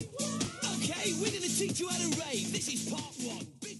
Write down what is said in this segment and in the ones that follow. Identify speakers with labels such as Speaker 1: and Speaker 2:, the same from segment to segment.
Speaker 1: Okay, we're going to teach you how to rave. This is part one. Big.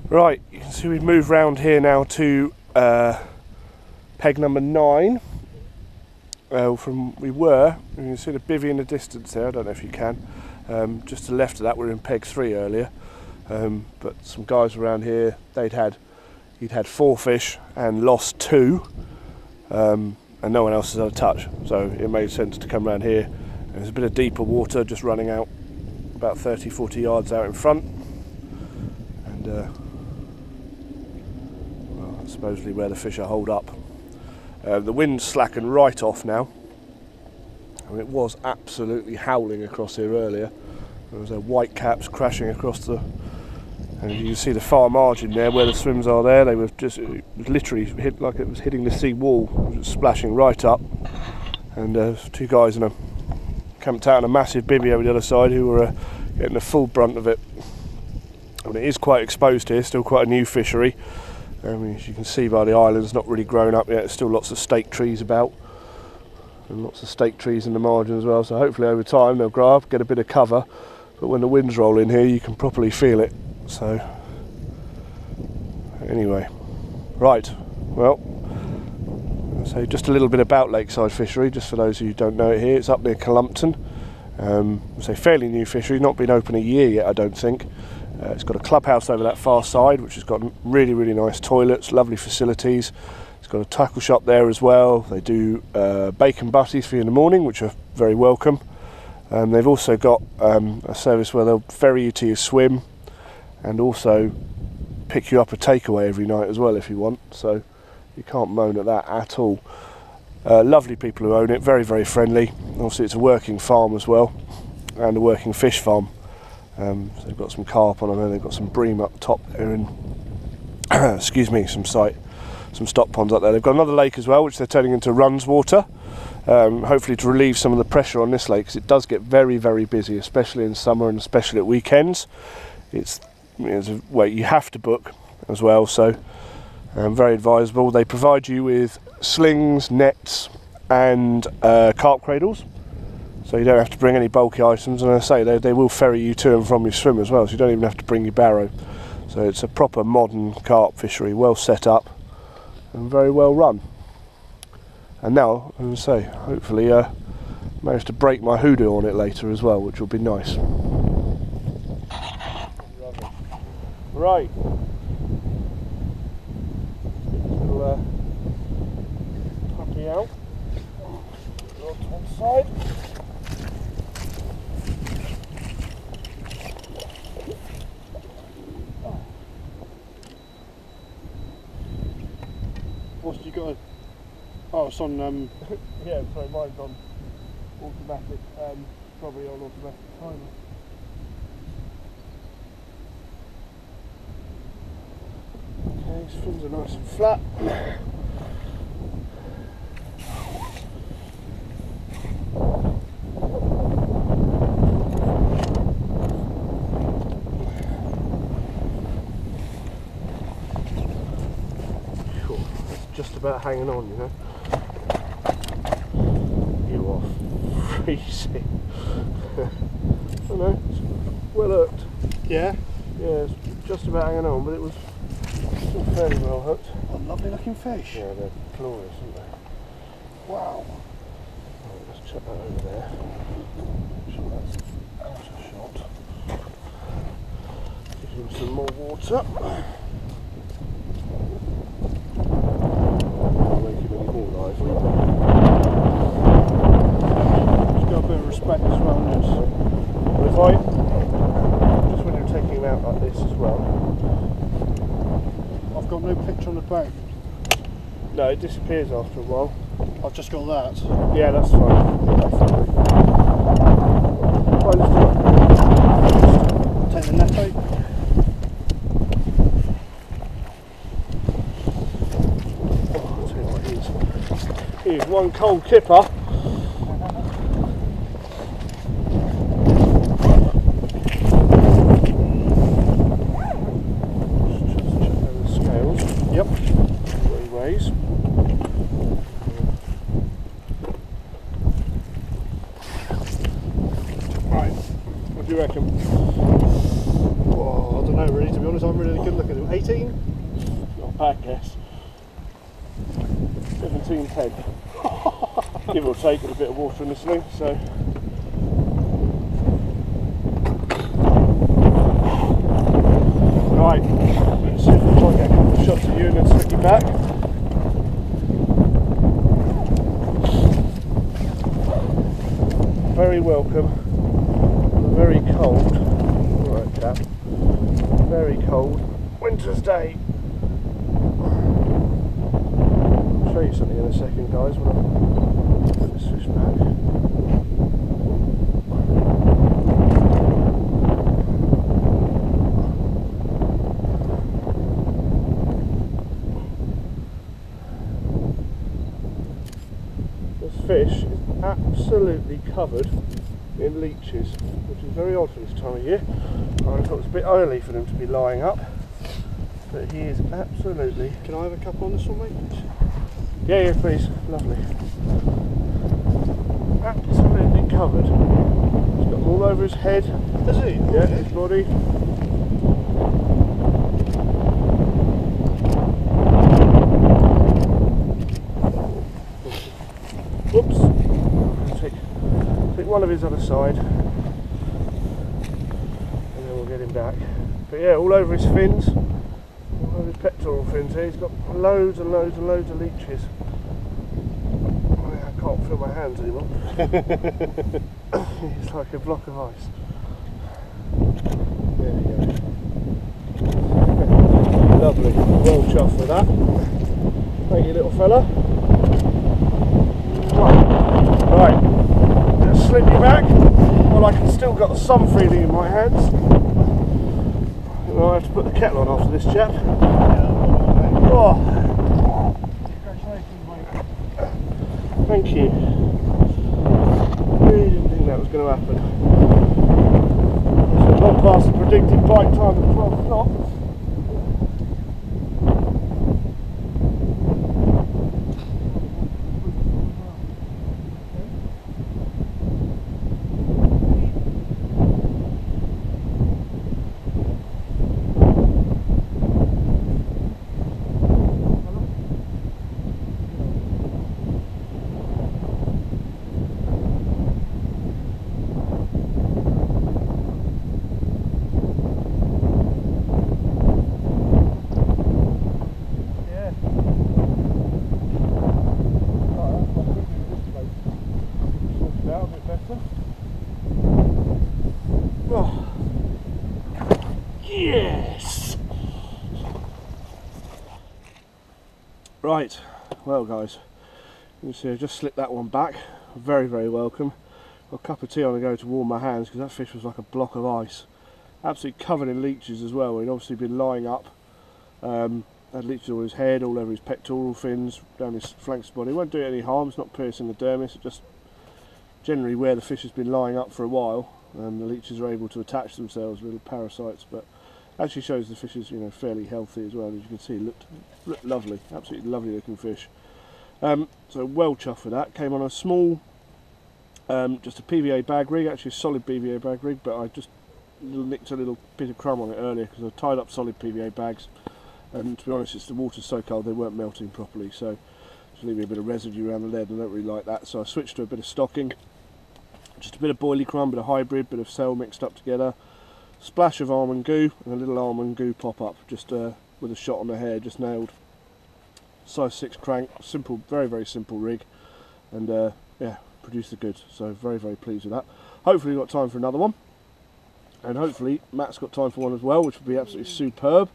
Speaker 2: Right, you can see we've moved round here now to peg number 9. You can see the bivvy in the distance there, I don't know if you can. Just to the left of that, we were in peg 3 earlier. But some guys around here, he'd had 4 fish and lost 2, and no one else has had a touch. So it made sense to come around here. There's a bit of deeper water just running out about 30-40 yards out in front. And supposedly where the fish are holed up. The wind's slackened right off now. And it was absolutely howling across here earlier. There was white caps crashing across the, and you can see the far margin there where the swims are there. They were just, it was literally hit like it was hitting the sea wall. It was splashing right up. And 2 guys camped out on a massive bivvy over the other side who were getting the full brunt of it. I mean, it is quite exposed here, still quite a new fishery. I mean, as you can see by the island, it's not really grown up yet. There's still lots of stake trees about, and lots of stake trees in the margin as well. So hopefully over time they'll grow up, get a bit of cover. But when the winds roll in here, you can properly feel it. So anyway, right. Well, so just a little bit about Lakeside Fishery, just for those who don't know it here. It's up near Cullompton. It's a fairly new fishery, not been open a year yet, I don't think. It's got a clubhouse over that far side, which has got really, really nice toilets, lovely facilities. It's got a tackle shop there as well. They do bacon butties for you in the morning, which are very welcome. They've also got a service where they'll ferry you to your swim and also pick you up a takeaway every night as well if you want. So you can't moan at that at all. Lovely people who own it, very, very friendly. Obviously it's a working farm as well, and a working fish farm. So they've got some carp on them, they've got some bream up top there, and excuse me, some stock ponds up there. They've got another lake as well, which they're turning into runs water, hopefully to relieve some of the pressure on this lake, because it does get very, very busy, especially in summer and especially at weekends. It's where you have to book as well, so very advisable. They provide you with slings, nets, and carp cradles. So you don't have to bring any bulky items, and as I say, they will ferry you to and from your swim as well, so you don't even have to bring your barrow. So it's a proper modern carp fishery, well set up and very well run. And now, as I say, hopefully manage to break my hoodoo on it later as well, which will be nice. Right. Little puppy out. Go to one side.
Speaker 3: What's you got? Oh, it's on.
Speaker 2: Yeah, sorry, mine's on automatic. Probably on automatic timer. Okay, his fins are nice and flat. Just about hanging on, you know. You are freezing. I know, it's well hooked.
Speaker 3: Yeah?
Speaker 2: Yeah, it's just about hanging on, but it was still fairly well hooked.
Speaker 3: What lovely looking fish.
Speaker 2: Yeah, they're glorious, aren't they? Wow. Right, let's chuck that over there. Make sure that's out of shot. Give him some more water.
Speaker 3: It's got a bit of respect as well.
Speaker 2: Just when you're taking him out like this as well.
Speaker 3: I've got no picture on the boat?
Speaker 2: No, it disappears after a while.
Speaker 3: I've just got that.
Speaker 2: Yeah, that's fine. Right,
Speaker 3: Take the net out.
Speaker 2: I'll tell you what it is. Here's one cold kipper.
Speaker 3: Yep.
Speaker 2: What he weighs. Right, what do you reckon?
Speaker 3: Oh, I don't know really, to be honest. I'm really good looking at him. 18?
Speaker 2: Not a bad guess. 17.10. Give or take with a bit of water in this thing, so. Right, let's see if we can get a couple of shots of you and then stick you back. Very welcome. Very cold. Alright, chap. Very cold winter's day. I'll show you something in a second, guys, when I put this fish back. Fish is absolutely covered in leeches, which is very odd for this time of year. I thought it was a bit early for them to be lying up, but he is absolutely.
Speaker 3: Can I have a couple on this one, mate?
Speaker 2: Yeah, please. Lovely. Absolutely covered. He's got them all over his head.
Speaker 3: Is he?
Speaker 2: Yeah,
Speaker 3: Okay.
Speaker 2: his body. Whoops. Take one of his other side, and then we'll get him back. But yeah, all over his fins, all over his pectoral fins here, he's got loads and loads and loads of leeches. Oh, yeah, I can't feel my hands anymore. It's like a block of ice. There we go. Lovely, well chuffed with that. Thank you, little fella. Right, just slip you back. Well, I can still got some feeling in my hands. And I'll have to put the kettle on after this chap. Oh.
Speaker 3: Congratulations, mate.
Speaker 2: Thank you. Really didn't think that was going to happen. So not past the predicted bite time of 12 knots. Oh. Yes! Right, well guys, you can see I've just slipped that one back. Very, very welcome. Got a cup of tea on the go to warm my hands because that fish was like a block of ice. Absolutely covered in leeches as well. He'd obviously been lying up. Had leeches on his head, all over his pectoral fins, down his flanks body. It won't do it any harm, it's not piercing the dermis, it just generally where the fish has been lying up for a while, and the leeches are able to attach themselves, little parasites, but actually shows the fish is, you know, fairly healthy as well. As you can see, looked lovely, absolutely lovely looking fish. So well chuffed with that. Came on a small, just a PVA bag rig, actually a solid PVA bag rig, but I just nicked a little bit of crumb on it earlier because I tied up solid PVA bags, and to be honest, the water's so cold they weren't melting properly, so just leaving a bit of residue around the lead, and I don't really like that, so I switched to a bit of stocking. Just a bit of boilie crumb, bit of hybrid, bit of cell mixed up together, splash of almond goo, and a little almond goo pop up, just with a shot on the hair, just nailed. Size 6 crank, simple, very, very simple rig, and yeah, produced the goods, so very, very pleased with that. Hopefully we've got time for another one, and hopefully Matt's got time for one as well, which would be absolutely superb.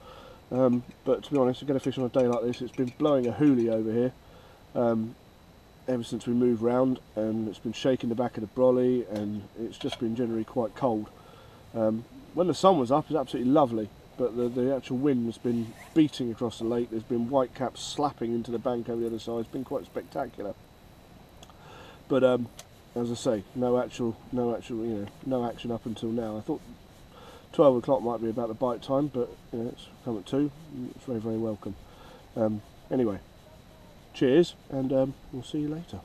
Speaker 2: But to be honest, to get a fish on a day like this, it's been blowing a hoolie over here ever since we moved round, and it's been shaking the back of the brolly, and it's just been generally quite cold. When the sun was up, it was absolutely lovely, but the actual wind has been beating across the lake. There's been whitecaps slapping into the bank over the other side. It's been quite spectacular. But as I say, no action up until now. I thought 12 o'clock might be about the bite time, but it's come at 2. It's very, very welcome. Anyway, cheers, and we'll see you later.